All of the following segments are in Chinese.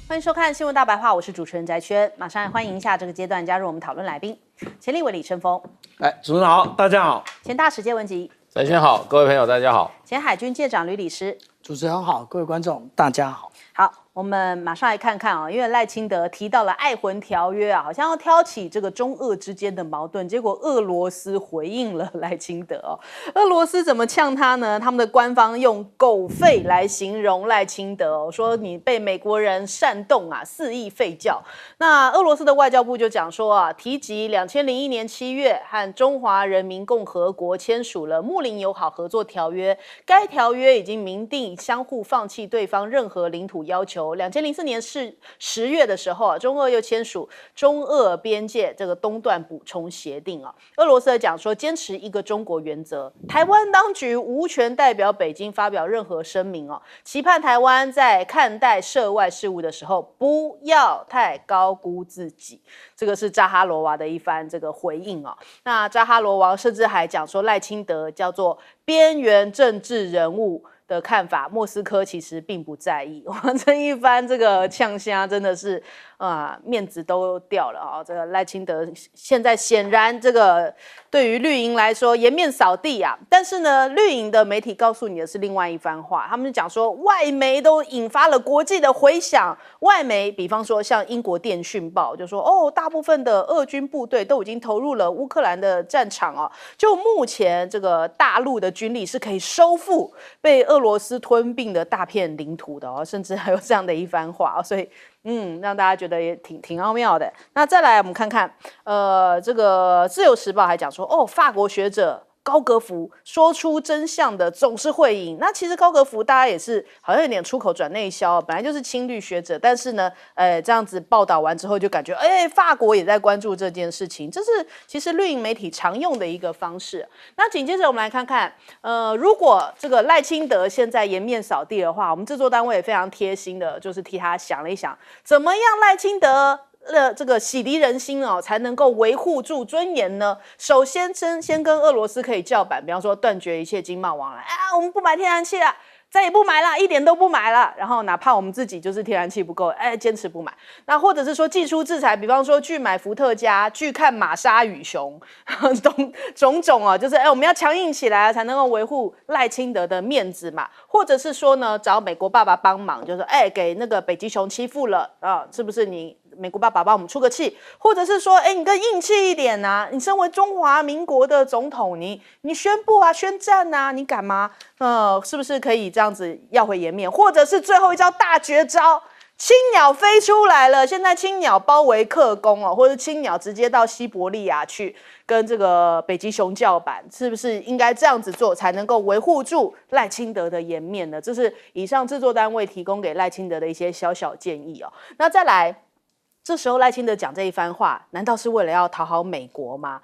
欢迎收看《新闻大白话》，我是主持人翟轩，马上来欢迎一下这个阶段加入我们讨论来宾，前立委李承峰，主持人好，大家好，前大使谢文吉，翟轩好，各位朋友大家好，前海军舰长吕礼诗，主持人好，各位观众大家好。好，我们马上来看看因为赖清德提到了爱魂条约好像要挑起这个中俄之间的矛盾，结果俄罗斯回应了赖清德俄罗斯怎么呛他呢？他们的官方用狗吠来形容赖清德说你被美国人煽动肆意吠叫。那俄罗斯的外交部就讲说提及2001年7月和中华人民共和国签署了睦邻友好合作条约，该条约已经明定相互放弃对方任何领土要求。2004年10月的时候中俄又签署中俄边界这个东段补充协定俄罗斯讲说坚持一个中国原则，台湾当局无权代表北京发表任何声明期盼台湾在看待涉外事务的时候不要太高估自己。这个是扎哈罗娃的一番这个回应那扎哈罗娃甚至还讲说赖清德叫做边缘政治人物的看法，莫斯科其实并不在意。这一番这个呛虾真的是面子都掉了这个赖清德现在显然这个对于绿营来说颜面扫地但是呢，绿营的媒体告诉你的是另外一番话，他们讲说外媒都引发了国际的回响。外媒比方说像英国电讯报就说大部分的俄军部队都已经投入了乌克兰的战场就目前这个大陆的军力是可以收复被俄罗斯吞并的大片领土的甚至还有这样的一番话所以让大家觉得也挺奥妙的。那再来我们看看这个自由时报还讲说法国学者高格福说出真相的总是会赢。那其实高格福大家也是好像有点出口转内销，本来就是亲绿学者，但是呢这样子报道完之后就感觉法国也在关注这件事情，这是其实绿营媒体常用的一个方式。那紧接着我们来看看如果这个赖清德现在颜面扫地的话，我们制作单位也非常贴心的就是替他想了一想，怎么样赖清德这个洗涤人心才能够维护住尊严呢？首先先跟俄罗斯可以叫板，比方说断绝一切经贸往来我们不买天然气了，再也不买了，一点都不买了。然后哪怕我们自己就是天然气不够坚持不买。那或者是说祭出制裁，比方说拒买伏特加，拒看玛莎与熊种种就是我们要强硬起来才能够维护赖清德的面子嘛。或者是说呢，找美国爸爸帮忙，就是给那个北极熊欺负了是不是你美国爸爸帮我们出个气？或者是说你更硬气一点你身为中华民国的总统，你宣布宣战你敢吗？是不是可以这样子要回颜面？或者是最后一招大绝招，青鸟飞出来了，现在青鸟包围克宫或者青鸟直接到西伯利亚去跟这个北极熊叫板，是不是应该这样子做才能够维护住赖清德的颜面呢？这是以上制作单位提供给赖清德的一些小小建议那再来，这时候赖清德讲这一番话，难道是为了要讨好美国吗？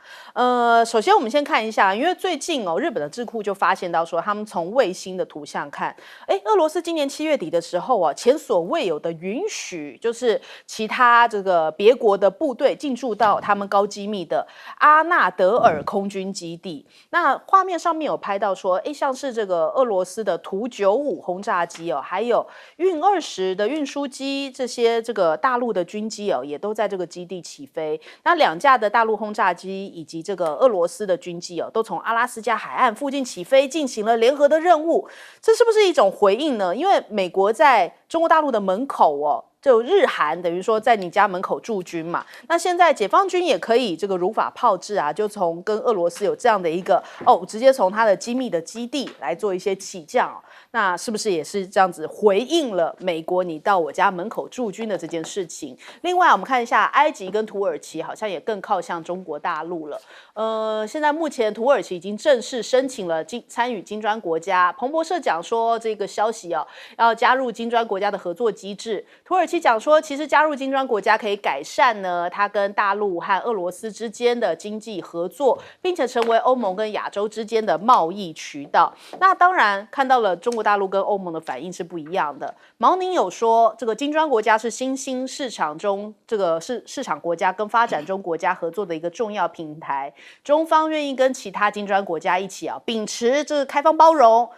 首先我们先看一下，因为最近日本的智库就发现到说，他们从卫星的图像看，俄罗斯今年7月底的时候前所未有的允许，就是其他这个别国的部队进驻到他们高机密的阿纳德尔空军基地。那画面上面有拍到说，像是这个俄罗斯的图95轰炸机还有运20的运输机，这些这个大陆的军机也都在这个基地起飞。那2架的大陆轰炸机以及这个俄罗斯的军机都从阿拉斯加海岸附近起飞，进行了联合的任务。这是不是一种回应呢？因为美国在中国大陆的门口就日韩等于说在你家门口驻军嘛，那现在解放军也可以这个如法炮制就从跟俄罗斯有这样的一个直接从他的机密的基地来做一些起降那是不是也是这样子回应了美国你到我家门口驻军的这件事情？另外我们看一下埃及跟土耳其好像也更靠向中国大陆了。现在目前土耳其已经正式申请了参与金砖国家。彭博社讲说这个消息要加入金砖国家的合作机制。土耳其讲说，其实加入金砖国家可以改善呢它跟大陆和俄罗斯之间的经济合作，并且成为欧盟跟亚洲之间的贸易渠道。那当然看到了中国大陆跟欧盟的反应是不一样的。毛宁有说，这个金砖国家是新兴市场中这个市场国家跟发展中国家合作的一个重要平台。中方愿意跟其他金砖国家一起秉持这个开放包容，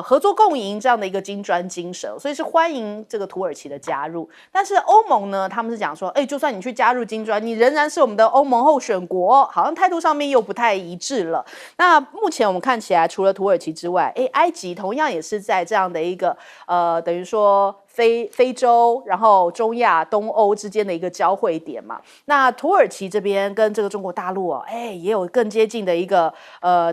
合作共赢这样的一个金砖精神，所以是欢迎这个土耳其的加入。但是欧盟呢，他们是讲说，就算你去加入金砖，你仍然是我们的欧盟候选国，好像态度上面又不太一致了。那目前我们看起来，除了土耳其之外，埃及同样也是在这样的一个等于说非洲，然后中亚、东欧之间的一个交汇点嘛。那土耳其这边跟这个中国大陆也有更接近的一个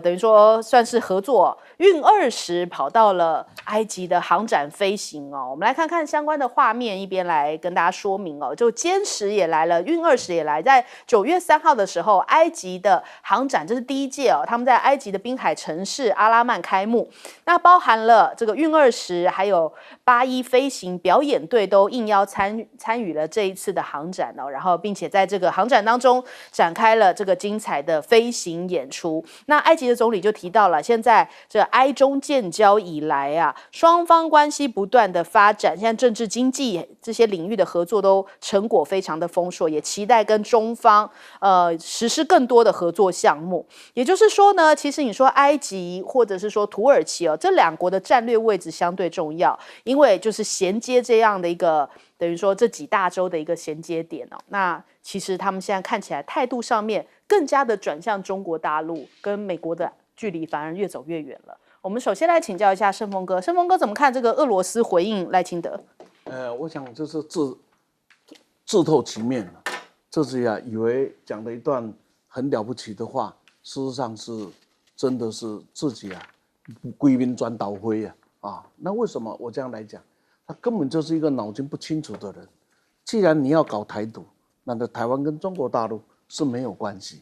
等于说算是合作。运20跑到了埃及的航展飞行我们来看看相关的画面，一边来跟大家说明就歼10也来了，运20也来，在9月3号的时候，埃及的航展这是第一届他们在埃及的滨海城市阿拉曼开幕，那包含了这个运20还有81飞行表演队都应邀参与了这一次的航展然后并且在这个航展当中展开了这个精彩的飞行演出。那埃及的总理就提到了，现在这埃中建交以来双方关系不断的发展，现在政治经济这些领域的合作都成果非常的丰硕，也期待跟中方实施更多的合作项目。也就是说呢，其实你说埃及或者是说土耳其这两国的战略位置相对重要，因为就是衔接这样的一个等于说这几大洲的一个衔接点那其实他们现在看起来态度上面更加的转向中国大陆，跟美国的距离反而越走越远了。我们首先来请教一下盛峰哥，盛峰哥怎么看这个俄罗斯回应赖清德？我想就是自透其面了，自己以为讲了一段很了不起的话，事实上是真的是自己归兵转导灰那为什么我这样来讲？他根本就是一个脑筋不清楚的人。既然你要搞台独，那台湾跟中国大陆是没有关系。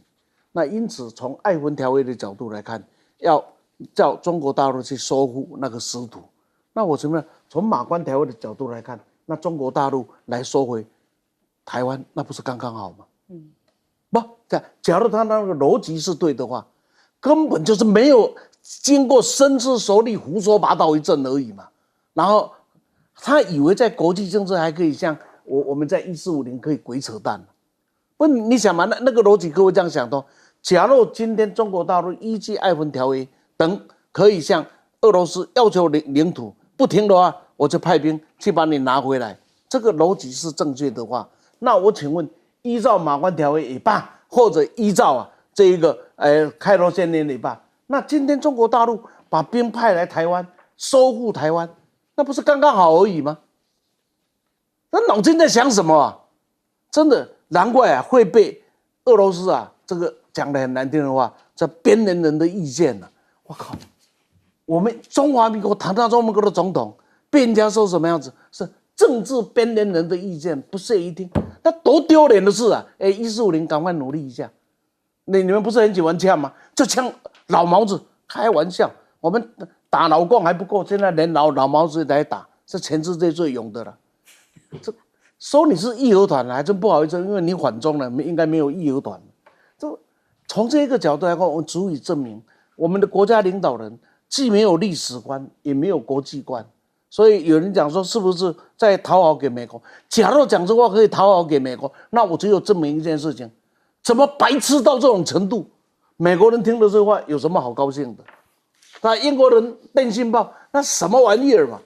那因此从爱芬条约的角度来看，要叫中国大陆去收复那个失土。那我怎么样？从马关条约的角度来看，那中国大陆来收回台湾，那不是刚刚好吗？不，假如他那个逻辑是对的话，根本就是没有经过深思熟虑、胡说八道一阵而已嘛。然后他以为在国际政治还可以像我们在1450可以鬼扯淡，不，你想嘛，那个逻辑各位这样想的。假如今天中国大陆依据爱芬条约等可以向俄罗斯要求领土，不听的话，我就派兵去把你拿回来，这个逻辑是正确的话，那我请问，依照马关条约也罢，或者依照这一个开罗宣言也罢，那今天中国大陆把兵派来台湾，收复台湾，那不是刚刚好而已吗？那脑筋在想什么真的难怪会被俄罗斯这个讲得很难听的话，这边缘人的意见我靠！我们中华民国谈到中华民国的总统，被人家说什么样子？是政治边缘人的意见，不屑一听，那多丢脸的事！1450，赶快努力一下。你们不是很喜欢呛吗？就呛老毛子，开玩笑。我们打老共还不够，现在连老毛子来打，是全世界最勇的了。这说你是义和团还真不好意思，因为你反中了，应该没有义和团。就从这个角度来看，我们足以证明，我们的国家领导人既没有历史观，也没有国际观。所以有人讲说，是不是在讨好给美国？假如讲这话可以讨好给美国，那我只有证明一件事情：怎么白痴到这种程度？美国人听了这话有什么好高兴的？那英国人电信报那什么玩意儿嘛？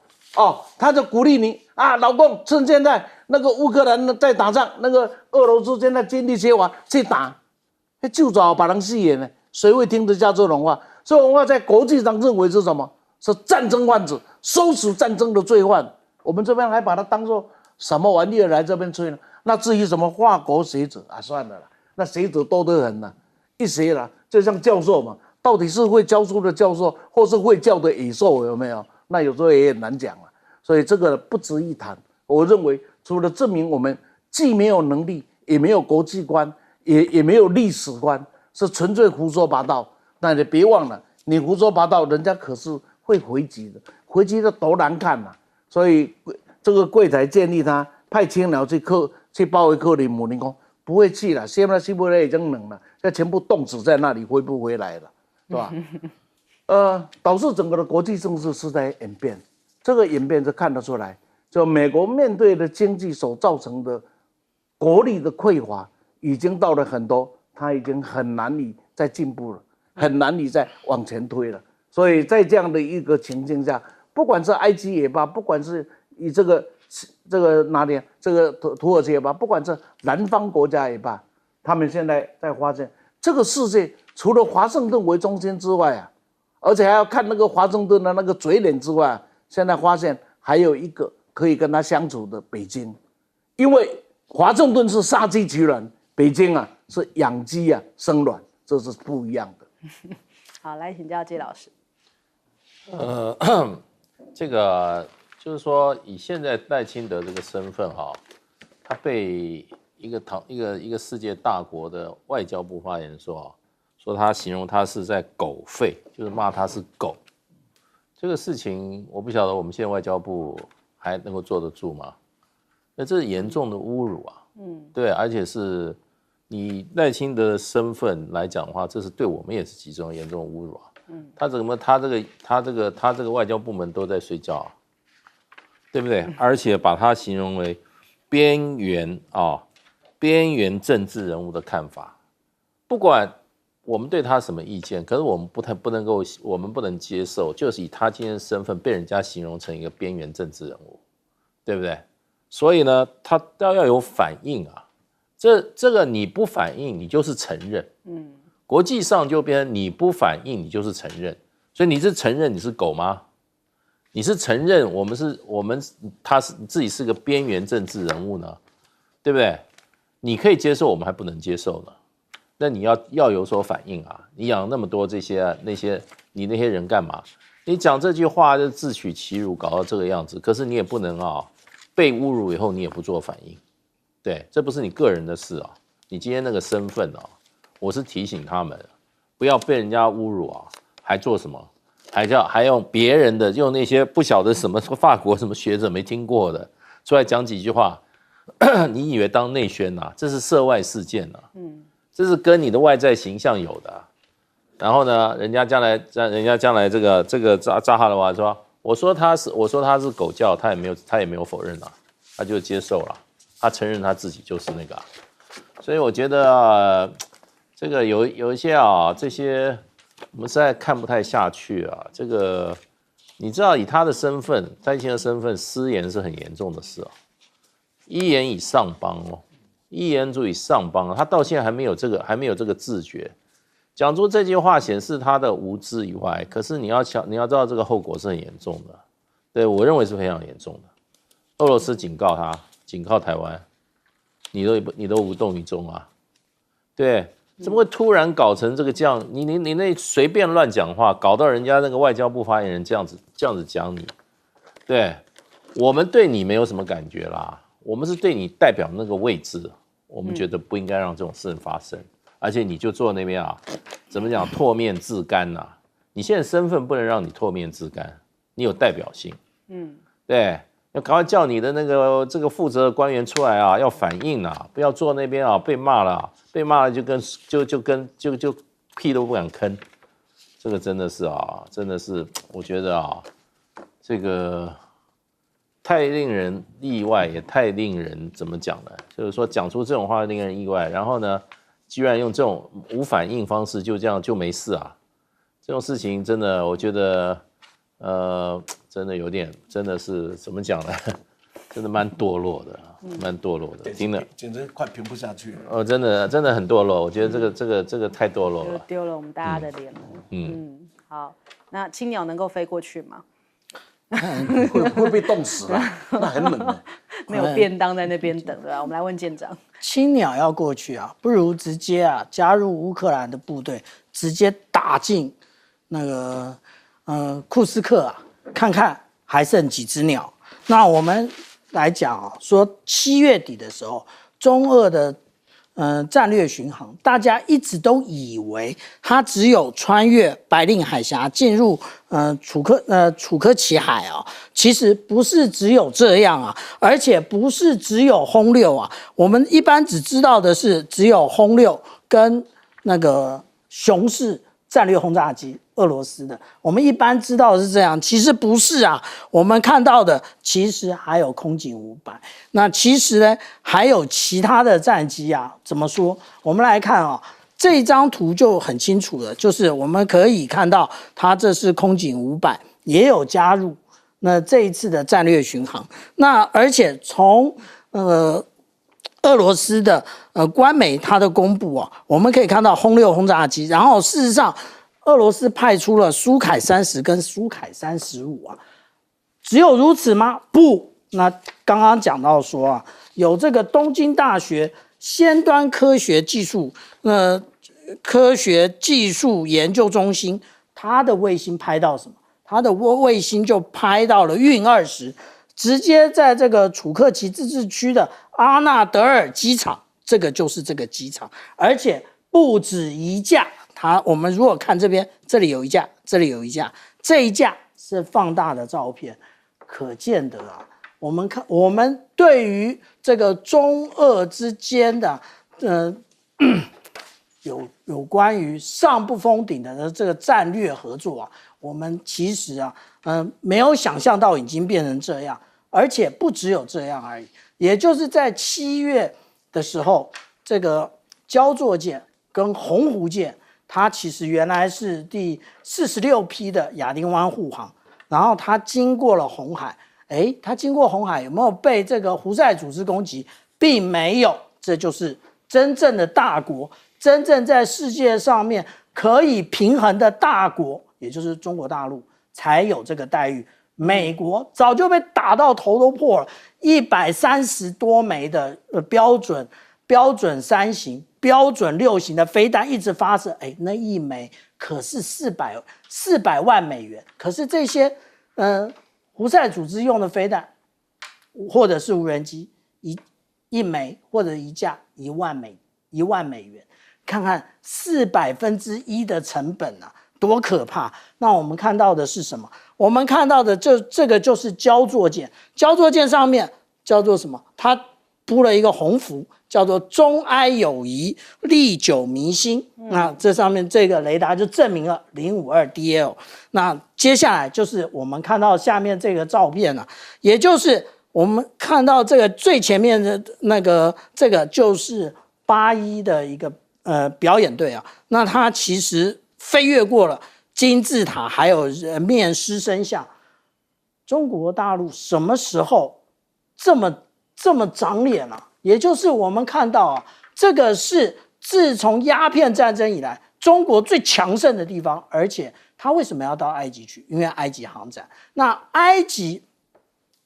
他就鼓励你老共趁现在那个乌克兰在打仗，那个俄罗斯现在精力缺乏去打，就找把人戏演呢，谁会听得下这种话？这种话在国际上认为是什么？是战争贩子，收拾战争的罪犯。我们这边还把它当作什么玩意儿来这边吹呢？那至于什么华国学者算了啦，那学者多得很一学啦，就像教授嘛，到底是会教书的教授，或是会教的野兽，有没有？那有时候也很难讲了。所以这个不值一谈。我认为，除了证明我们既没有能力，也没有国际观，也没有历史观，是纯粹胡说八道。那你别忘了，你胡说八道，人家可是会回击的，回击的多难看所以这个柜台建议他派青鸟去包围克里姆林宫，不会去了，现在西伯利亚已经冷了，现在全部冻死在那里，回不回来了，是吧？导致整个的国际政治是在演变。这个演变是看得出来，就美国面对的经济所造成的国力的匮乏，已经到了很多，它已经很难以再进步了，很难以再往前推了。所以在这样的一个情境下，不管是埃及也罢，不管是以这个哪里这个土耳其也罢，不管是南方国家也罢，他们现在在发现这个世界除了华盛顿为中心之外啊，而且还要看那个华盛顿的那个嘴脸之外，现在发现还有一个可以跟他相处的北京，因为华盛顿是杀鸡取卵，北京啊是养鸡啊生卵，这是不一样的。好，来请教介老师。这个就是说，以现在赖清德这个身份哈，他被一个世界大国的外交部发言人说他形容他是在狗吠，就是骂他是狗。这个事情我不晓得我们现在外交部还能够坐得住吗？那这是严重的侮辱啊！对，而且是你赖清德的身份来讲的话，这是对我们也是极重严重的侮辱啊！他这个外交部门都在睡觉啊，对不对？而且把他形容为边缘政治人物的看法，不管我们对他什么意见，可是我们不能接受，就是以他今天的身份被人家形容成一个边缘政治人物，对不对？所以呢，他要有反应啊。这个你不反应，你就是承认。国际上就变成你不反应，你就是承认。所以你是承认你是狗吗？你是承认他自己是个边缘政治人物呢，对不对？你可以接受，我们还不能接受呢。那你要有所反应啊！你养那么多你那些人干嘛？你讲这句话就自取其辱，搞到这个样子。可是你也不能被侮辱以后你也不做反应，对，这不是你个人的事啊。你今天那个身份我是提醒他们，不要被人家侮辱啊，还做什么？还用别人的，用那些不晓得什么法国什么学者没听过的出来讲几句话，你以为当内宣啊？这是涉外事件啊，这是跟你的外在形象有的。然后呢，人家将来这个扎哈罗娃说，我说他是狗叫，他也没有否认啊，他就接受了，他承认他自己就是那个啊。所以我觉得这个有一些这些我们实在看不太下去啊。这个你知道，以他的身份，蔡英文的身份，失言是很严重的事啊。一言以上邦一言足以上邦，他到现在还没有这个自觉。讲出这句话显示他的无知以外，可是你要知道这个后果是很严重的，对，我认为是非常严重的。俄罗斯警告他，警告台湾，你都无动于衷啊，对，怎么会突然搞成这样？你那随便乱讲话，搞到人家那个外交部发言人这样子讲你，对，我们对你没有什么感觉啦，我们是对你代表那个位置，我们觉得不应该让这种事情发生。而且你就坐那边怎么讲，唾面自干啊？你现在身份不能让你唾面自干，你有代表性，对，要赶快叫你的这个负责的官员出来要反应不要坐那边被骂了就屁都不敢吭，这个真的是我觉得这个太令人意外，也太令人怎么讲呢？就是说讲出这种话令人意外，然后呢？居然用这种无反应方式就这样就没事啊？这种事情真的，我觉得，真的有点，真的是怎么讲呢？真的蛮堕落的，听了简直快评不下去了。真的很堕落，我觉得这个太堕落了，丢了我们大家的脸了。好，那青鸟能够飞过去吗？会被冻死了，那很冷的。没有便当在那边等，对吧？我们来问舰长，青鸟要过去不如直接加入乌克兰的部队，直接打进那个库斯克看看还剩几只鸟。那我们来讲说7月底的时候，中俄的战略巡航，大家一直都以为它只有穿越白令海峡进入楚科奇海其实不是只有这样而且不是只有轰6我们一般只知道的是只有轰6跟那个雄式战略轰炸机，俄罗斯的，我们一般知道的是这样，其实不是我们看到的其实还有空警500，那其实呢还有其他的战机怎么说？我们来看这张图就很清楚了，就是我们可以看到，它这是空警500，也有加入那这一次的战略巡航。那而且从俄罗斯的官媒它的公布啊，我们可以看到轰6轰炸机，然后事实上俄罗斯派出了苏凯30跟苏凯35啊，只有如此吗？不，那刚刚讲到说啊，有这个东京大学先端科学技术研究中心，它的卫星拍到什么？它的卫星就拍到了运20。直接在这个楚克奇自治区的阿纳德尔机场，这个就是这个机场，而且不止一架。我们如果看这边，这里有一架，这里有一架，这一架是放大的照片，可见得啊，我们对于这个中俄之间的有关于上不封顶的这个战略合作啊，我们其实啊，没有想象到已经变成这样。而且不只有这样而已，也就是在7月的时候，这个焦作舰跟鸿鹄舰，它其实原来是第46批的亚丁湾护航，然后它经过了红海，它经过红海有没有被这个胡塞组织攻击？并没有，这就是真正的大国，真正在世界上面可以平衡的大国，也就是中国大陆才有这个待遇。美国早就被打到头都破了，130多枚的标准3型、标准6型的飞弹一直发射，那一枚可是400万美元。可是这些胡塞组织用的飞弹或者是无人机，一枚或者一架1万美元，看看1/4的成本啊！多可怕！那我们看到的是什么？我们看到的这个就是焦作舰，焦作舰上面叫做什么？它铺了一个红符，叫做中埃友谊历久弥新。那这上面这个雷达就证明了052DL。那接下来就是我们看到下面这个照片了，也就是我们看到这个最前面的这个就是81的一个表演队啊。那它其实飞越过了金字塔，还有人面狮身像。中国大陆什么时候这么长脸了？也就是我们看到啊，这个是自从鸦片战争以来中国最强盛的地方，而且他为什么要到埃及去？因为埃及航展。那埃及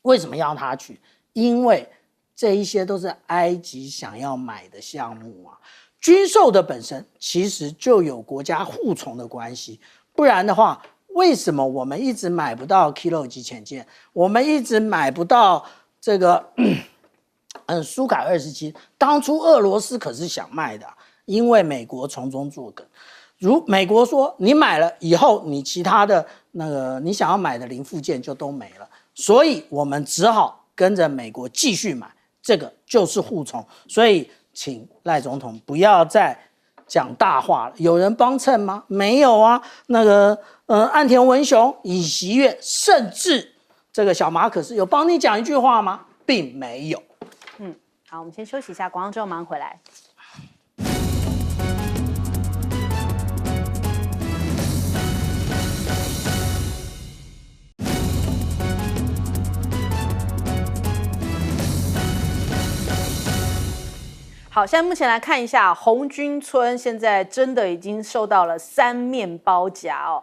为什么要他去？因为这一些都是埃及想要买的项目啊。军售的本身其实就有国家护从的关系，不然的话，为什么我们一直买不到 Kilo 级潜舰？我们一直买不到这个苏凯27？当初俄罗斯可是想卖的，因为美国从中作梗。如美国说，你买了以后，你其他的你想要买的零附件就都没了，所以我们只好跟着美国继续买，这个就是护从。所以请赖总统不要再讲大话了。有人帮衬吗？没有啊。岸田文雄、尹锡悦，甚至这个小马可斯有帮你讲一句话吗？并没有。好，我们先休息一下，广告之后马上回来。好，现在目前来看一下，红军村现在真的已经受到了3面包夹哦。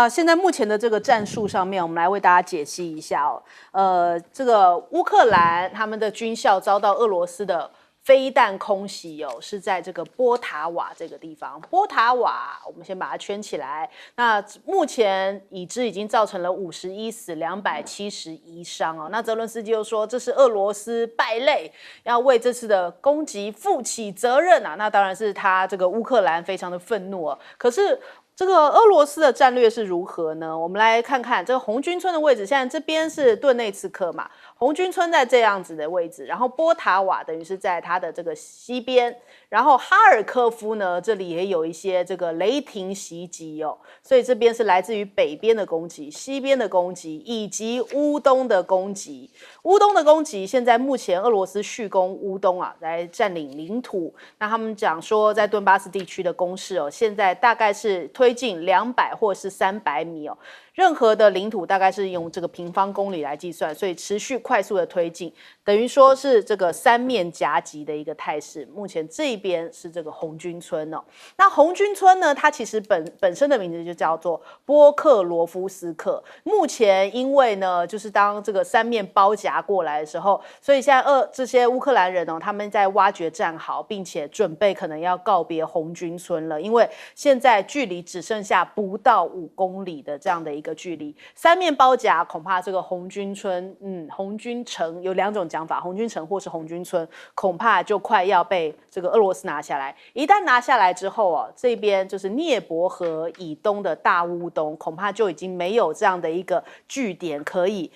现在目前的这个战术上面，我们来为大家解析一下哦。这个乌克兰他们的军校遭到俄罗斯的飞弹空袭哦，是在这个波塔瓦这个地方。波塔瓦，我们先把它圈起来。那目前已知已经造成了51死271伤哦。那泽伦斯基又说，这是俄罗斯败类，要为这次的攻击负起责任啊。那当然是他这个乌克兰非常的愤怒哦。可是这个俄罗斯的战略是如何呢？我们来看看这个红军村的位置。现在这边是顿内茨克嘛，红军村在这样子的位置，然后波塔瓦等于是在它的这个西边，然后哈尔科夫呢，这里也有一些这个雷霆袭击哦，所以这边是来自于北边的攻击、西边的攻击以及乌东的攻击。乌东的攻击，现在目前俄罗斯续攻乌东啊，来占领领土。那他们讲说，在顿巴斯地区的攻势哦，现在大概是推进200或是300米哦。任何的领土大概是用这个平方公里来计算，所以持续快速的推进，等于说是这个三面夹击的一个态势。目前这一边是这个红军村哦，那红军村呢，它其实本身的名字就叫做波克罗夫斯克。目前因为呢，就是当这个三面包夹过来的时候，所以现在这些乌克兰人哦，他们在挖掘战壕，并且准备可能要告别红军村了，因为现在距离只剩下不到5公里的这样的一个距离，三面包夹，恐怕这个红军村，红军城有2种讲法，红军城或是红军村，恐怕就快要被这个俄罗斯拿下来。一旦拿下来之后哦，这边就是涅伯河以东的大乌东，恐怕就已经没有这样的一个据点可以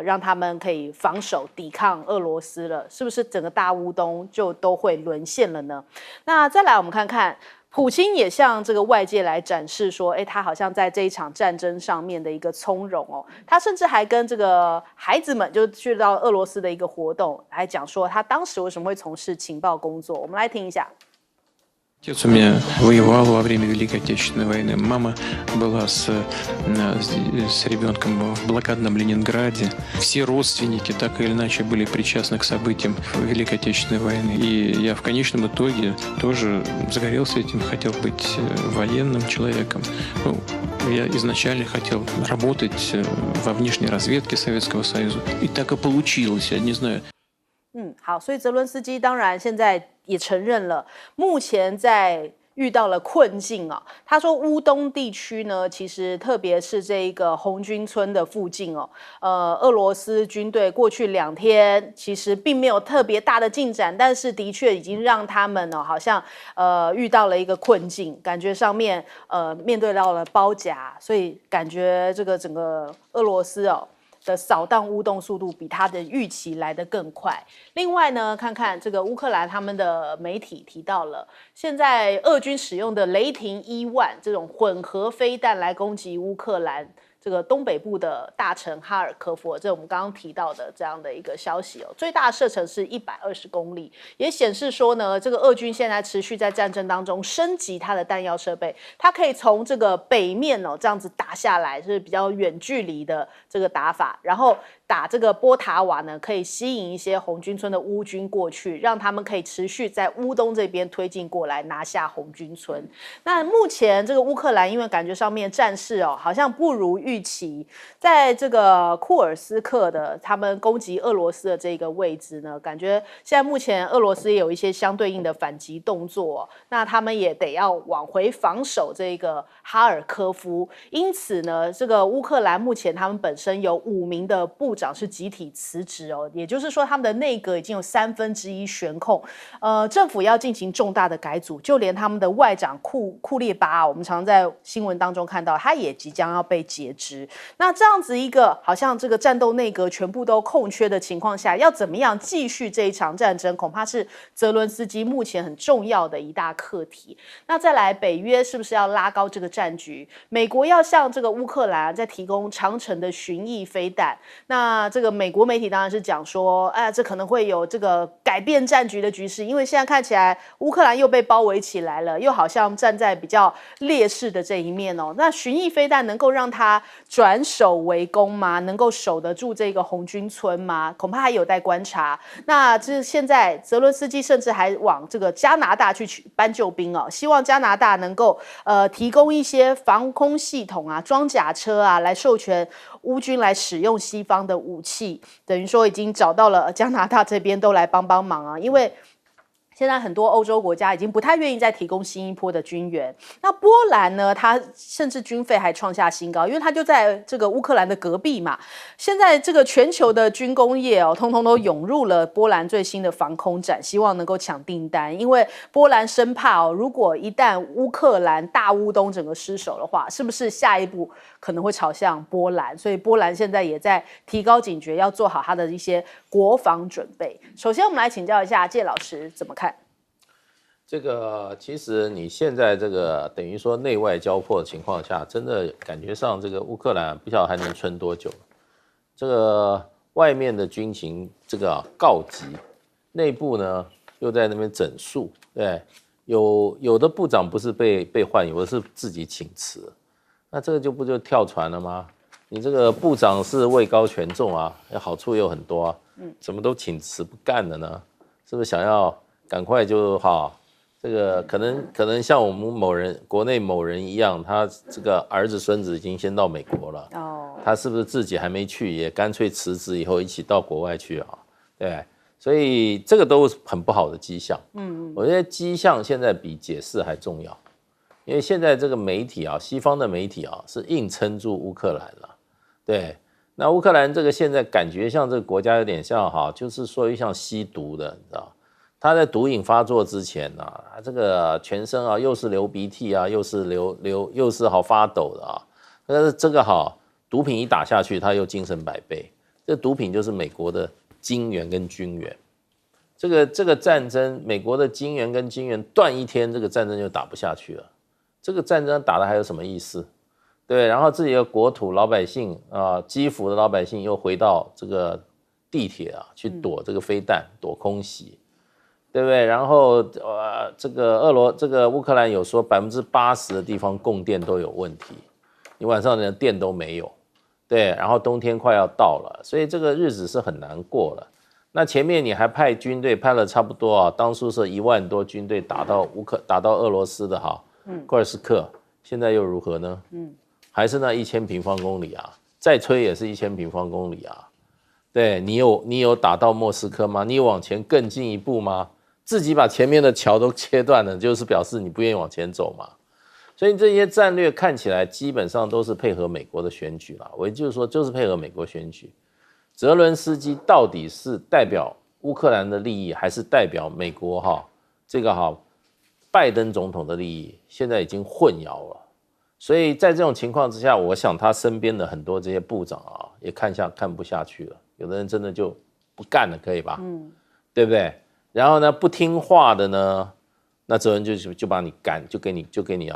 让他们可以防守抵抗俄罗斯了，是不是整个大乌东就都会沦陷了呢？那再来我们看看。普京也向这个外界来展示说，他好像在这一场战争上面的一个从容哦。他甚至还跟这个孩子们就去到俄罗斯的一个活动，来讲说他当时为什么会从事情报工作。我们来听一下。Отец у меня воевал во время Великой Отечественной войны. Мама была с ребенком в блокадном Ленинграде. Все родственники так или иначе были причастны к событиям Великой Отечественной войны. И я в конечном итоге тоже загорелся этим, хотел быть военным человеком. Ну, я изначально хотел работать во внешней разведке Советского Союза. И так и получилось, я не знаю. 好，所以泽伦斯基当然现在也承认了，目前在遇到了困境哦。他说乌东地区呢，其实特别是这一个红军村的附近哦，俄罗斯军队过去2天其实并没有特别大的进展，但是的确已经让他们哦好像遇到了一个困境，感觉上面面对到了包夹，所以感觉这个整个俄罗斯哦。的扫荡乌东速度比他的预期来得更快。另外呢，看看这个乌克兰他们的媒体提到了，现在俄军使用的雷霆10000这种混合飞弹来攻击乌克兰这个东北部的大城哈尔科夫，这我们刚刚提到的这样的一个消息哦，最大的射程是120公里，也显示说呢，这个俄军现在持续在战争当中升级它的弹药设备，它可以从这个北面哦这样子打下来，是比较远距离的这个打法，然后打这个波塔瓦呢，可以吸引一些红军村的乌军过去，让他们可以持续在乌东这边推进过来，拿下红军村。那目前这个乌克兰因为感觉上面战事哦，好像不如预期，在这个库尔斯克的他们攻击俄罗斯的这个位置呢，感觉现在目前俄罗斯也有一些相对应的反击动作，那他们也得要往回防守这个哈尔科夫。因此呢，这个乌克兰目前他们本身有5名的部长是集体辞职哦，也就是说他们的内阁已经有1/3悬空，政府要进行重大的改组，就连他们的外长库列巴，我们常在新闻当中看到，他也即将要被解职。那这样子一个好像这个战斗内阁全部都空缺的情况下，要怎么样继续这一场战争，恐怕是泽伦斯基目前很重要的一大课题。那再来，北约是不是要拉高这个战局？美国要向这个乌克兰再提供长程的巡弋飞弹。那这个美国媒体当然是讲说，这可能会有这个改变战局的局势，因为现在看起来乌克兰又被包围起来了，又好像站在比较劣势的这一面哦。那巡弋飞弹能够让它转守为攻吗？能够守得住这个红军村吗？恐怕还有待观察。那这现在泽伦斯基甚至还往这个加拿大去搬救兵哦，希望加拿大能够提供一些防空系统啊、装甲车啊，来授权乌军来使用西方的武器，等于说已经找到了加拿大这边都来帮忙啊，因为现在很多欧洲国家已经不太愿意再提供新一波的军援。那波兰呢？它甚至军费还创下新高，因为它就在这个乌克兰的隔壁嘛。现在这个全球的军工业哦，通通都涌入了波兰最新的防空展，希望能够抢订单。因为波兰生怕哦，如果一旦乌克兰大乌东整个失守的话，是不是下一步可能会朝向波兰？所以波兰现在也在提高警觉，要做好它的一些国防准备。首先，我们来请教一下介老师怎么看？这个其实你现在这个等于说内外交迫的情况下，真的感觉上这个乌克兰不晓得还能撑多久。这个外面的军情这个告急，内部呢又在那边整肃，对，有的部长不是被换，有的是自己请辞，那这个不就跳船了吗？你这个部长是位高权重啊，好处也有很多啊，怎么都请辞不干了呢？是不是想要赶快就这个可能像我们国内某人一样，他这个儿子孙子已经先到美国了，他是不是自己还没去，也干脆辞职以后一起到国外去啊？对，所以这个都是很不好的迹象。我觉得迹象现在比解释还重要，因为现在这个媒体啊，西方的媒体啊，是硬撑住乌克兰了。对，那乌克兰这个现在感觉像这个国家有点像就是说像吸毒的，你知道。他在毒瘾发作之前啊，这个全身啊又是流鼻涕啊，又是发抖的啊。但是这个毒品一打下去，他又精神百倍。这毒品就是美国的金元跟军元。这个战争，美国的金元跟军元断一天，这个战争就打不下去了。这个战争打的还有什么意思？对，然后自己的国土老百姓啊，基辅的老百姓又回到这个地铁啊去躲这个飞弹，躲空袭。对不对？然后这个乌克兰有说80%的地方供电都有问题，你晚上连电都没有，对，然后冬天快要到了，所以这个日子是很难过了。那前面你还派军队派了差不多当初是1万多军队打到俄罗斯的库尔斯克，现在又如何呢？还是那1000平方公里啊，再吹也是1000平方公里啊。对，你有打到莫斯科吗？你有往前更进一步吗？自己把前面的桥都切断了，就是表示你不愿意往前走嘛。所以这些战略看起来基本上都是配合美国的选举啦。我就是说，就是配合美国选举。泽伦斯基到底是代表乌克兰的利益，还是代表美国拜登总统的利益？现在已经混淆了。所以在这种情况之下，我想他身边的很多这些部长也看不下去了。有的人真的就不干了，可以吧？对不对？然后呢，不听话的呢，那泽伦就把你赶，就给你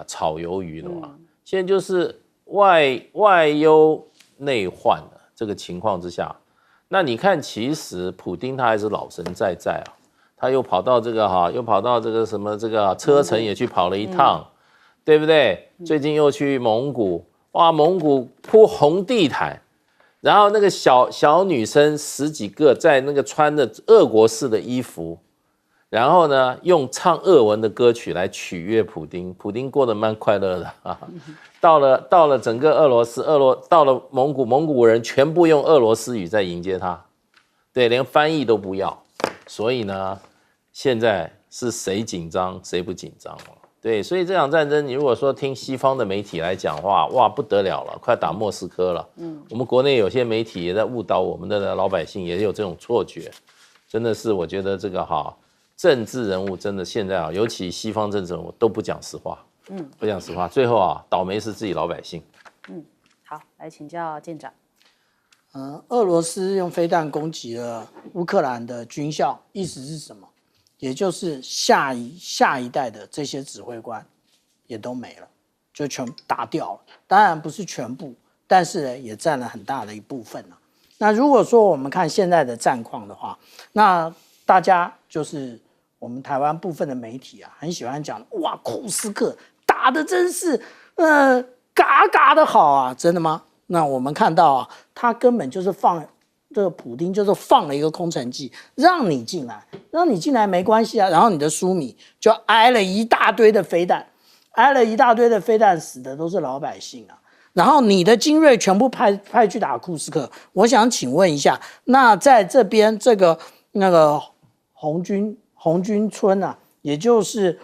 炒鱿鱼了嘛。现在就是外忧内患的这个情况之下，那你看，其实普丁他还是老神在在啊，他又跑到这个什么这个车臣也去跑了一趟，对不对？最近又去蒙古，哇，蒙古铺红地毯。然后那个小女生10几个在那个穿着俄国式的衣服，然后呢用唱俄文的歌曲来取悦普丁，普丁过得蛮快乐的啊。到了整个俄罗斯，到了蒙古人全部用俄罗斯语在迎接他，对，连翻译都不要。所以呢，现在是谁紧张谁不紧张？对，所以这场战争，你如果说听西方的媒体来讲话，哇，不得了了，快打莫斯科了。我们国内有些媒体也在误导我们的老百姓，也有这种错觉。真的是，我觉得这个政治人物真的现在尤其西方政治人物都不讲实话，不讲实话，最后倒霉是自己老百姓。好，来请教舰长。俄罗斯用飞弹攻击了乌克兰的军校，意思是什么？也就是下一代的这些指挥官也都没了，就全打掉了。当然不是全部，但是呢也占了很大的一部分了。那如果说我们看现在的战况的话，那大家就是我们台湾部分的媒体很喜欢讲，哇，库斯克打的真是嘎嘎的好啊，真的吗？那我们看到他根本就是这个普丁就是放了一个空城计，让你进来没关系啊，然后你的苏米就挨了一大堆的飞弹，死的都是老百姓啊。然后你的精锐全部派去打库斯克，我想请问一下，那在这边这个红红军村啊，也就是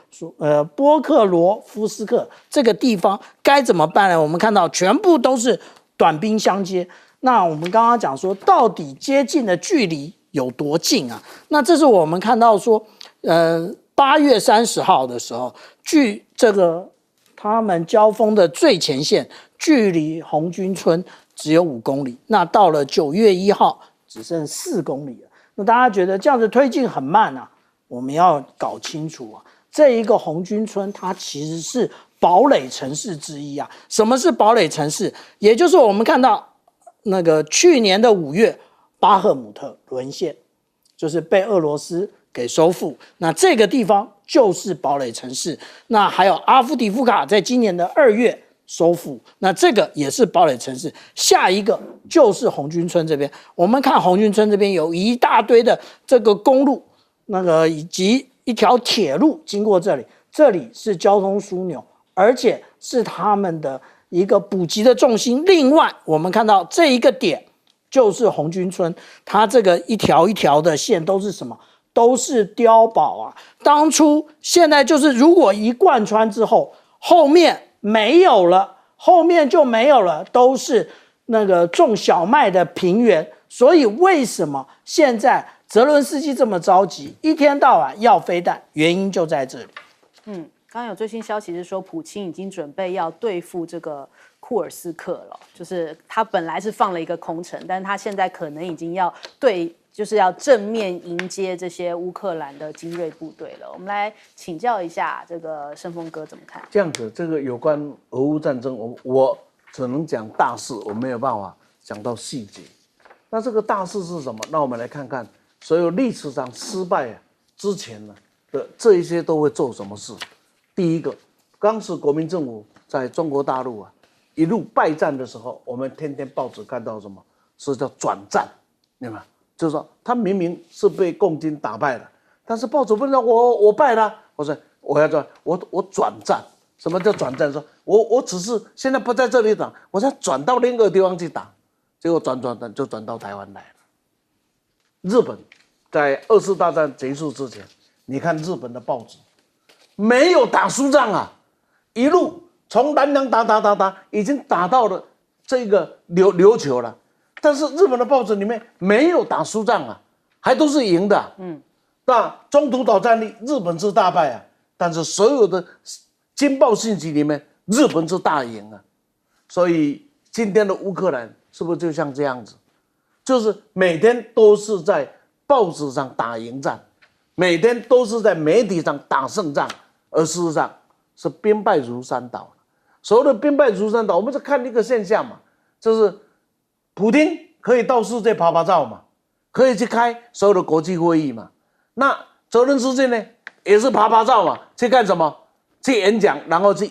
波克罗夫斯克这个地方该怎么办呢？我们看到全部都是短兵相接。那我们刚刚讲说，到底接近的距离有多近啊？那这是我们看到说，8月30号的时候，距这个他们交锋的最前线，距离红军村只有5公里。那到了9月1号，只剩4公里了。那大家觉得这样子推进很慢啊？我们要搞清楚啊，这一个红军村它其实是堡垒城市之一啊。什么是堡垒城市？也就是我们看到那个去年的5月，巴赫姆特沦陷，就是被俄罗斯给收复。那这个地方就是堡垒城市。那还有阿夫迪夫卡在今年的2月收复，那这个也是堡垒城市。下一个就是红军村这边，我们看红军村这边有一大堆的这个公路，那个以及一条铁路经过这里，这里是交通枢纽，而且是他们的一个补给的重心。另外，我们看到这一个点就是红军村，它这个一条一条的线都是什么？都是碉堡啊！当初现在就是如果一贯穿之后，后面没有了，后面就没有了，都是那个种小麦的平原。所以为什么现在泽伦斯基这么着急，一天到晚要飞弹？原因就在这里。刚刚有最新消息是说，普京已经准备要对付这个库尔斯克了，就是他本来是放了一个空城，但是他现在可能已经要就是要正面迎接这些乌克兰的精锐部队了。我们来请教一下这个盛峰哥怎么看？这样子，这个有关俄乌战争，我只能讲大事，我没有办法讲到细节。那这个大事是什么？那我们来看看所有历史上失败之前呢的这一些都会做什么事。第一个，当时国民政府在中国大陆一路败战的时候，我们天天报纸看到什么？是叫转战，明白吗？就是说他明明是被共军打败了，但是报纸不能说我败了，我说我要我转战。什么叫转战？说我只是现在不在这里打，我再转到另一个地方去打，结果转就转到台湾来了。日本在2次大战结束之前，你看日本的报纸没有打输仗啊，一路从南洋打，已经打到了这个琉球了。但是日本的报纸里面没有打输仗啊，还都是赢的。那中途岛战役日本是大败啊，但是所有的经报信息里面日本是大赢啊。所以今天的乌克兰是不是就像这样子？就是每天都是在报纸上打赢战，每天都是在媒体上打胜仗，而事实上是兵败如山倒。所谓的兵败如山倒，我们是看一个现象嘛，就是普丁可以到世界拍拍照嘛，可以去开所有的国际会议嘛。那泽连斯基呢，也是拍拍照嘛，去干什么？去演讲，然后去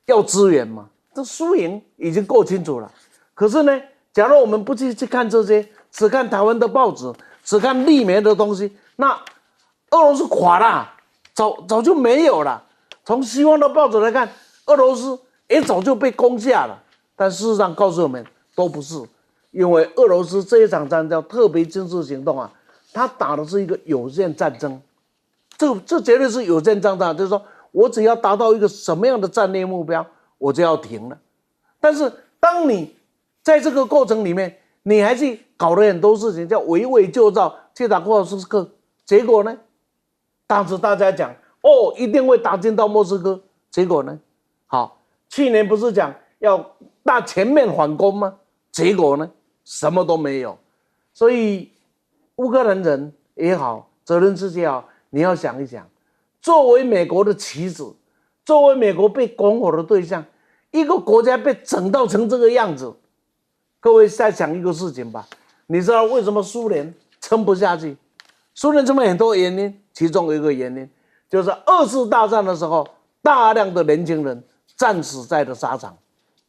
要资源嘛。这输赢已经够清楚了。可是呢，假如我们不去看这些，只看台湾的报纸，只看立媒的东西，那俄罗斯垮了，早就没有了。从西方的报纸来看，俄罗斯也早就被攻下了。但事实上告诉我们，都不是，因为俄罗斯这一场战叫特别军事行动他打的是一个有限战争，这绝对是有限战争，就是说我只要达到一个什么样的战略目标，我就要停了。但是当你在这个过程里面，你还去搞了很多事情，叫围魏救赵，去打库尔斯克，结果呢？当时大家讲一定会打进到莫斯科，结果呢？好，去年不是讲要大全面反攻吗？结果呢，什么都没有。所以乌克兰人也好，泽连斯基也好，你要想一想，作为美国的棋子，作为美国被拱火的对象，一个国家被整到成这个样子，各位再想一个事情吧。你知道为什么苏联撑不下去？苏联这么很多原因，其中有一个原因就是2次大战的时候，大量的年轻人战死在了沙场，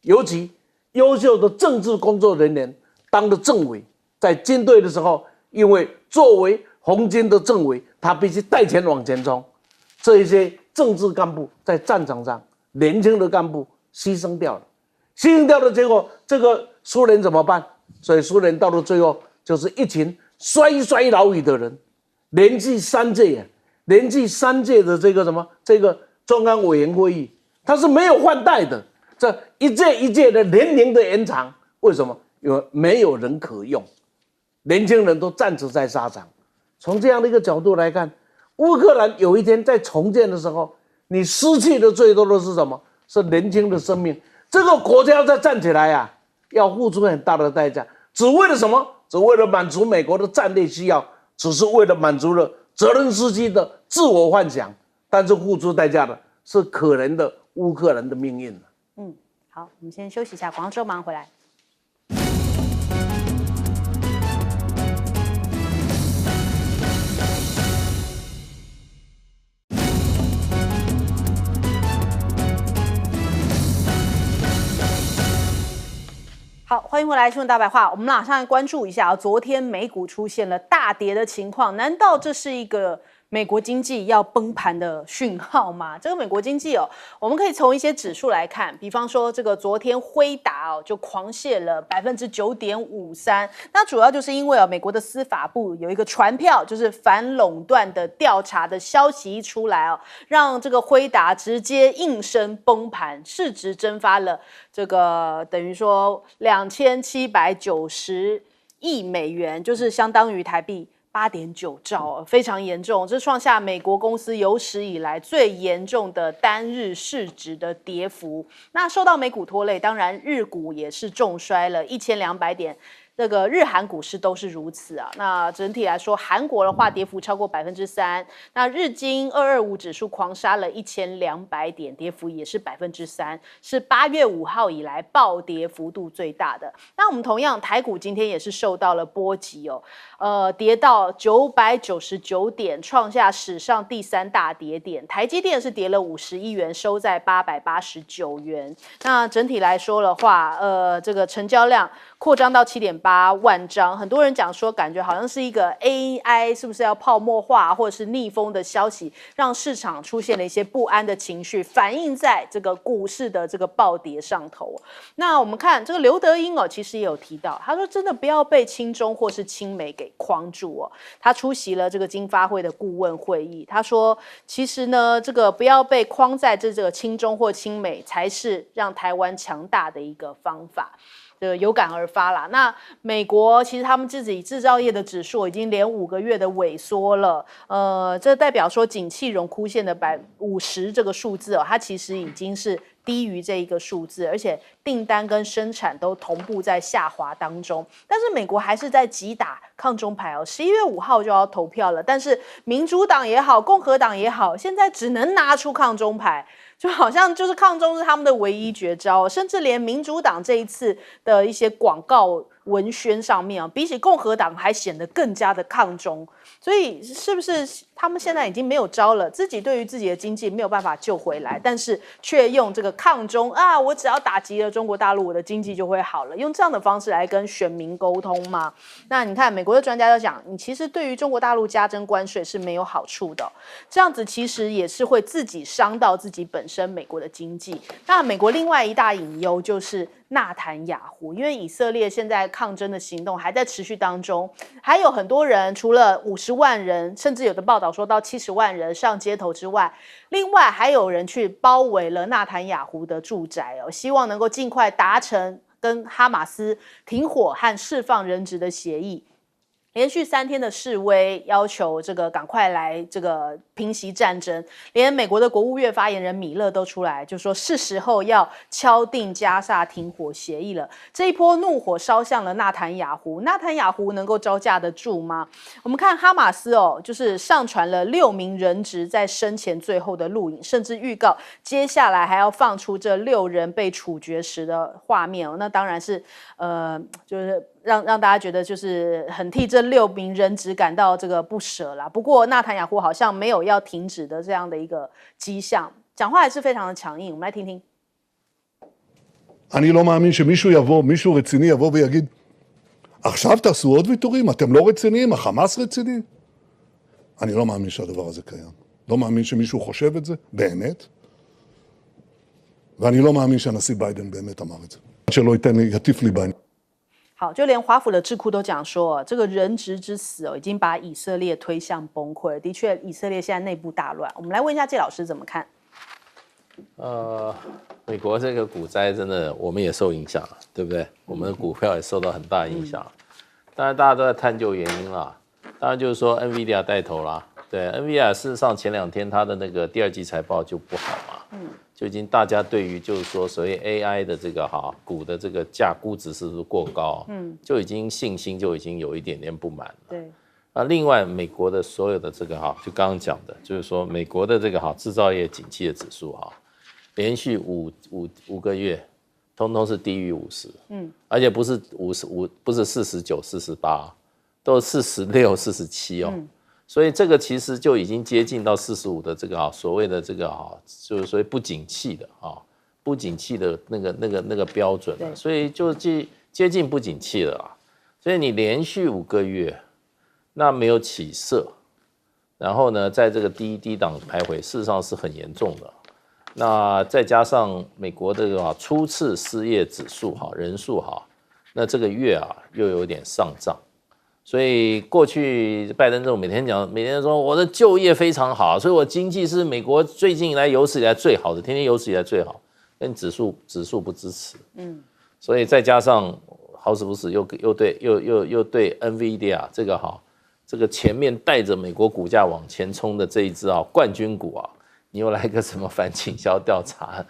尤其优秀的政治工作人员当了政委，在军队的时候，因为作为红军的政委，他必须带钱往前冲，这一些政治干部在战场上，年轻的干部牺牲掉了，牺牲掉的结果，这个苏联怎么办？所以苏联到了最后就是一群衰老矣的人，连续3届连续3届的这个中央委员会议，它是没有换代的，这一届一届的年龄的延长，为什么？因为没有人可用，年轻人都战死在沙场。从这样的一个角度来看，乌克兰有一天在重建的时候，你失去的最多的是什么？是年轻的生命。这个国家要再站起来啊，要付出很大的代价，只为了什么？只为了满足美国的战略需要，只是为了满足了泽连斯基的自我幻想，但是付出代价的是可怜的乌克兰的命运。好，我们先休息一下，广告之后马上回来。好，欢迎回来，新闻大白话。我们马上来关注一下昨天美股出现了大跌的情况，难道这是一个美国经济要崩盘的讯号吗？这个美国经济我们可以从一些指数来看，比方说这个昨天辉达就狂泻了9.53%，那主要就是因为美国的司法部有一个传票，就是反垄断的调查的消息一出来让这个辉达直接应声崩盘，市值蒸发了这个等于说2790亿美元，就是相当于台币8.9兆，非常严重，这创下美国公司有史以来最严重的单日市值的跌幅。那受到美股拖累，当然日股也是重摔了1200点。这个日韩股市都是如此啊。那整体来说，韩国的话跌幅超过3%，那日经225指数狂杀了1200点，跌幅也是3%，是8月5号以来暴跌幅度最大的。那我们同样台股今天也是受到了波及跌到999点，创下史上第3大跌点。台积电是跌了51元，收在889元。那整体来说的话，这个成交量扩张到7.8万张，很多人讲说，感觉好像是一个 AI 是不是要泡沫化，或者是逆风的消息，让市场出现了一些不安的情绪，反映在这个股市的这个暴跌上头。那我们看这个刘德英其实也有提到，他说真的不要被亲中或是亲美给框住他出席了这个经发会的顾问会议，他说其实呢，这个不要被框在这个亲中或亲美，才是让台湾强大的一个方法。有感而发啦。那美国其实他们自己制造业的指数已经连5个月的萎缩了，这代表说景气荣枯线的50%这个数字它其实已经是低于这一个数字，而且订单跟生产都同步在下滑当中。但是美国还是在急打抗中牌11月5号就要投票了，但是民主党也好，共和党也好，现在只能拿出抗中牌。就好像就是抗中是他们的唯一绝招，甚至连民主党这一次的一些广告文宣上面比起共和党还显得更加的抗中。所以是不是他们现在已经没有招了，自己对于自己的经济没有办法救回来，但是却用这个抗中我只要打击了中国大陆，我的经济就会好了，用这样的方式来跟选民沟通吗？那你看美国的专家就讲，你其实对于中国大陆加征关税是没有好处的，这样子其实也是会自己伤到自己本身美国的经济。那美国另外一大隐忧就是纳坦雅胡，因为以色列现在抗争的行动还在持续当中，还有很多人除了50万人，甚至有的报道说到70万人上街头之外，另外还有人去包围了纳坦雅胡的住宅希望能够尽快达成跟哈马斯停火和释放人质的协议。连续3天的示威，要求这个赶快来这个平息战争，连美国的国务院发言人米勒都出来就说是时候要敲定加沙停火协议了。这一波怒火烧向了纳坦雅胡，纳坦雅胡能够招架得住吗？我们看哈马斯就是上传了6名人质在生前最后的录影，甚至预告接下来还要放出这6人被处决时的画面那当然是就是让大家觉得就是很替这6名人质感到这个不舍啦。不过纳坦雅胡好像没有要停止的这样的一个迹象，讲话还是非常的强硬。我们来听听。אני לא מאמין שמישהו יבוא, מישהו רציני יבוא ויגיד, עכשיו תעשו עוד ויתורים, אתם לא רציניים, החמאס רציני? אני לא מאמין שהדבר הזה קיים. לא מאמין שמישהו חושב את זה, באמת. ואני לא מאמין שהנשיא ביידן באמת אמר את זה. שלא יטיף לי בעניין. 好，就连华府的智库都讲说，这个人质之死已经把以色列推向崩溃。的确，以色列现在内部大乱。我们来问一下谢老师怎么看？美国这个股灾真的，我们也受影响，对不对？我们的股票也受到很大影响。当然，大家都在探究原因啦。当然就是说 ，NVIDIA 带头啦。对 ，NVIDIA 事实上前2天它的那个第2季财报就不好嘛。就已经大家对于就是说所谓 AI 的这个股的这个估值是不是过高？就已经信心就已经有一点点不满了。对。另外美国的所有的这个就刚刚讲的，就是说美国的这个制造业景气的指数连续五个月，通通是低于50，而且不是55，不是49、48，都是46、47哦。所以这个其实就已经接近到45的这个所谓的这个就是所谓不景气的不景气的那个标准了，所以就接近不景气了所以你连续5个月，那没有起色，然后呢，在这个低档徘徊，事实上是很严重的。那再加上美国这个初次失业指数人数那这个月又有点上涨。所以过去拜登政府每天说我的就业非常好，所以我经济是美国最近以来有史以来最好的，天天有史以来最好，但指数不支持，所以再加上好死不死又对 NVIDIA 这个前面带着美国股价往前冲的这一只冠军股你又来个什么反倾销调查，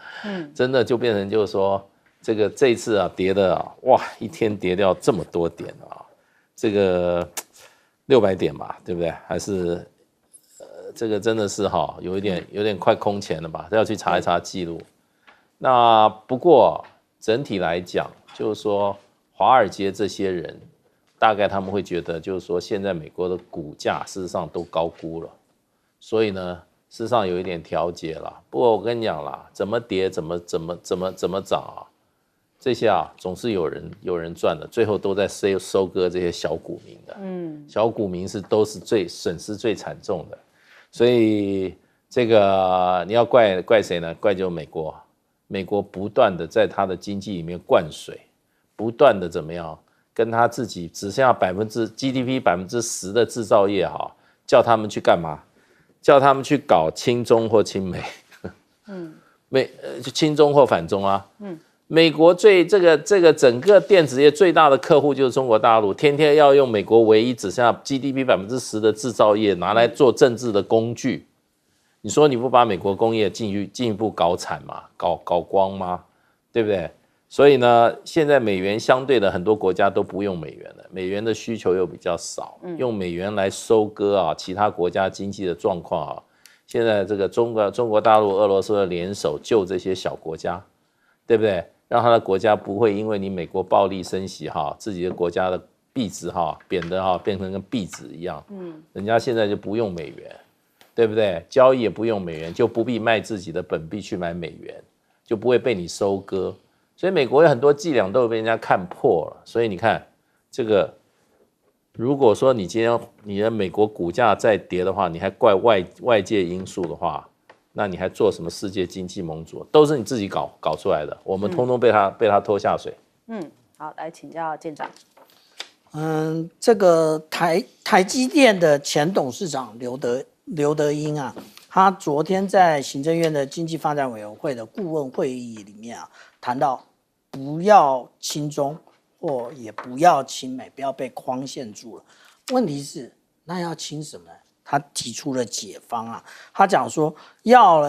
真的就变成就是说这一次跌的哇，一天跌掉这么多点这个600点吧，对不对？还是这个真的是有点快空前了吧？要去查一查记录。那不过整体来讲，就是说华尔街这些人，大概他们会觉得，就是说现在美国的股价事实上都高估了，所以呢，事实上有一点调节了。不过我跟你讲啦，怎么跌怎么涨这些总是有人赚的，最后都在收割这些小股民的。小股民都是损失最惨重的，所以这个你要怪谁呢？怪就美国。美国不断的在他的经济里面灌水，不断的怎么样，跟他自己只剩下GDP 10%的制造业叫他们去干嘛？叫他们去搞亲中或亲美，亲中或反中美国这个整个电子业最大的客户就是中国大陆，天天要用美国唯一只剩下 GDP 10%的制造业拿来做政治的工具。你说你不把美国工业进一步搞惨吗？搞光吗？对不对？所以呢，现在美元相对的很多国家都不用美元了，美元的需求又比较少，用美元来收割其他国家经济的状况现在这个中国大陆、俄罗斯的联手救这些小国家，对不对？让他的国家不会因为你美国暴力升息自己的国家的币值贬得变成跟币值一样，人家现在就不用美元，对不对？交易也不用美元，就不必卖自己的本币去买美元，就不会被你收割。所以美国有很多伎俩都被人家看破了。所以你看这个，如果说你今天你的美国股价再跌的话，你还怪外界因素的话，那你还做什么世界经济盟主？都是你自己搞出来的，我们通通被他拖下水。好，来请教舰长。这个台积电的前董事长刘德英他昨天在行政院的经济发展委员会的顾问会议里面谈到不要亲中或也不要亲美，不要被框限住了。问题是那要亲什么呢？他提出了解方他讲说要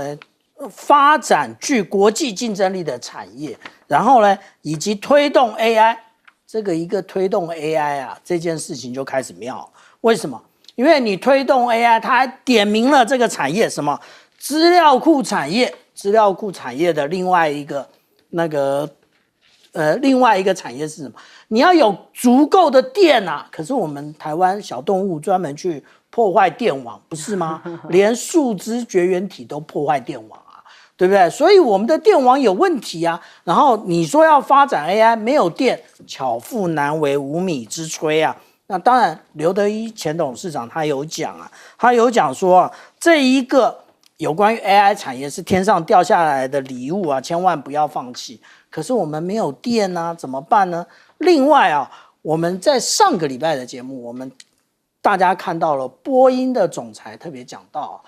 发展具国际竞争力的产业，然后呢以及推动 AI。这个一个推动 AI 这件事情就开始妙。为什么？因为你推动 AI， 它还点明了这个产业什么资料库产业，资料库产业的另外一个产业是什么？你要有足够的电可是我们台湾小动物专门去破坏电网，不是吗？连树枝绝缘体都破坏电网对不对？所以我们的电网有问题然后你说要发展 AI， 没有电，巧妇难为无米之炊那当然，刘德一前董事长他有讲说这一个有关于 AI 产业是天上掉下来的礼物千万不要放弃。可是我们没有电怎么办呢？另外我们在上个礼拜的节目，我们大家看到了波音的总裁特别讲到，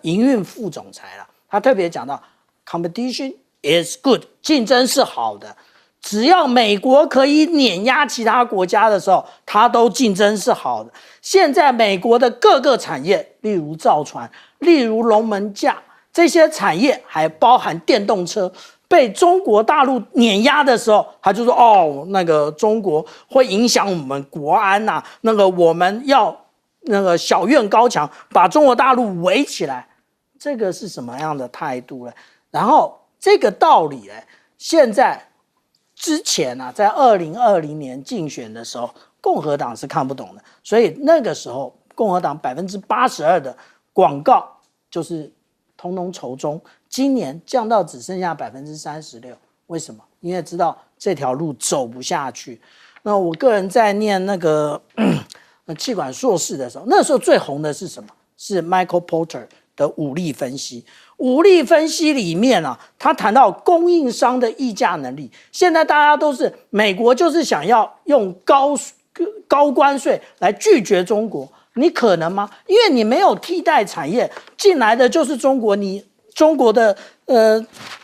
营运副总裁了，他特别讲到 competition is good， 竞争是好的，只要美国可以碾压其他国家的时候，它都竞争是好的。现在美国的各个产业，例如造船，例如龙门架，这些产业还包含电动车，被中国大陆碾压的时候，他就说哦，那个中国会影响我们国安呐，那个我们要那个小院高墙，把中国大陆围起来，这个是什么样的态度呢？然后这个道理呢，现在之前啊，在2020年竞选的时候，共和党是看不懂的，所以那个时候共和党82%的广告就是通通仇中。今年降到只剩下36%，为什么？因为知道这条路走不下去。那我个人在念那个企管硕士的时候，那时候最红的是什么？是 Michael Porter 的武力分析。武力分析里面啊，他谈到供应商的议价能力。现在大家都是美国就是想要用高关税来拒绝中国，你可能吗？因为你没有替代产业，进来的就是中国，你中国的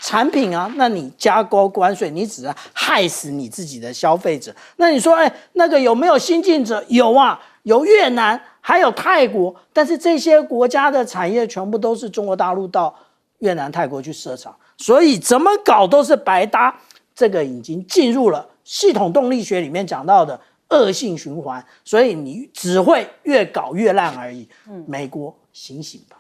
产品啊，那你加高关税，你只是害死你自己的消费者。那你说，那个有没有新进者？有啊，有越南，还有泰国，但是这些国家的产业全部都是中国大陆到越南、泰国去设厂，所以怎么搞都是白搭。这个已经进入了系统动力学里面讲到的恶性循环，所以你只会越搞越烂而已。美国醒醒吧。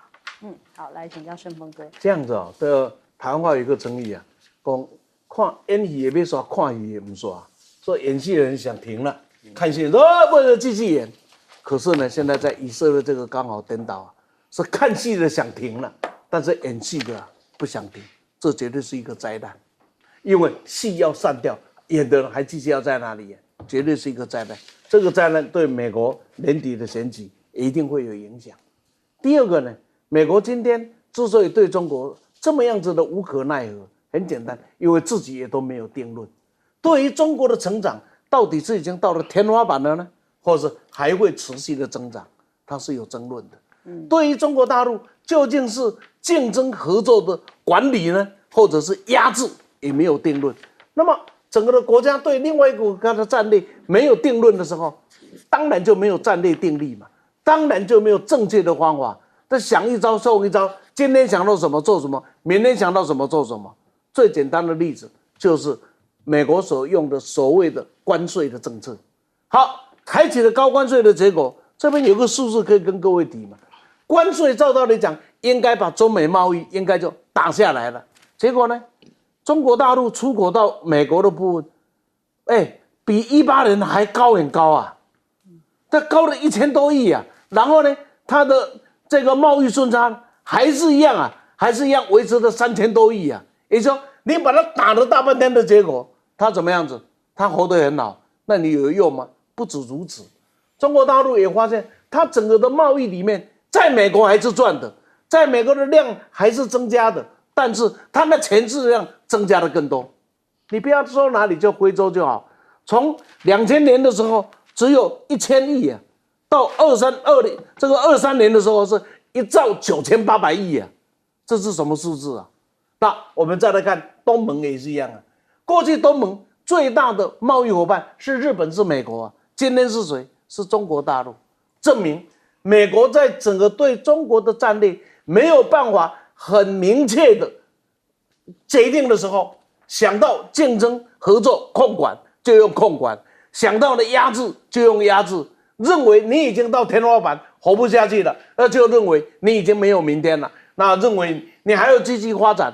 好，来请教盛峰哥。这样子哦，这台湾话有一个成语啊，讲看演戏也别说，看戏也不说，说演戏的人想停了，看戏说不能继续演。可是呢，现在在以色列这个刚好颠倒啊，是看戏的想停了，但是演戏的不想停，这绝对是一个灾难，因为戏要散掉，演的人还继续要在那里演，绝对是一个灾难。这个灾难对美国年底的选举一定会有影响。第二个呢？美国今天之所以对中国这么样子的无可奈何，很简单，因为自己也都没有定论。对于中国的成长，到底是已经到了天花板了呢，或是还会持续的增长，它是有争论的。对于中国大陆究竟是竞争合作的管理呢，或者是压制，也没有定论。那么整个的国家对另外一个国家的战略没有定论的时候，当然就没有战略定力嘛，当然就没有正确的方法。这想一招送一招，今天想到什么做什么，明天想到什么做什么。最简单的例子就是美国所用的所谓的关税的政策。好，开启了高关税的结果，这边有个数字可以跟各位提嘛。关税照道理讲，应该把中美贸易应该就打下来了。结果呢，中国大陆出口到美国的部分，比18年还高很高啊，它高了1000多亿啊。然后呢，它的这个贸易顺差还是一样啊，还是一样维持的3000多亿啊。也就是说，你把它打了大半天的结果，它怎么样子？它活得很好，那你有用吗？不止如此，中国大陆也发现，它整个的贸易里面，在美国还是赚的，在美国的量还是增加的，但是它的钱质量增加的更多。你不要说哪里就非洲就好，从2000年的时候只有1000亿啊。到23年的时候是1兆9800亿啊，这是什么数字啊？那我们再来看东盟也是一样啊。过去东盟最大的贸易伙伴是日本，是美国啊，今天是谁？是中国大陆。证明美国在整个对中国的战略没有办法很明确的决定的时候，想到竞争、合作、控管就用控管，想到了压制就用压制。认为你已经到天花板活不下去了，那就认为你已经没有明天了，那认为你还要继续发展，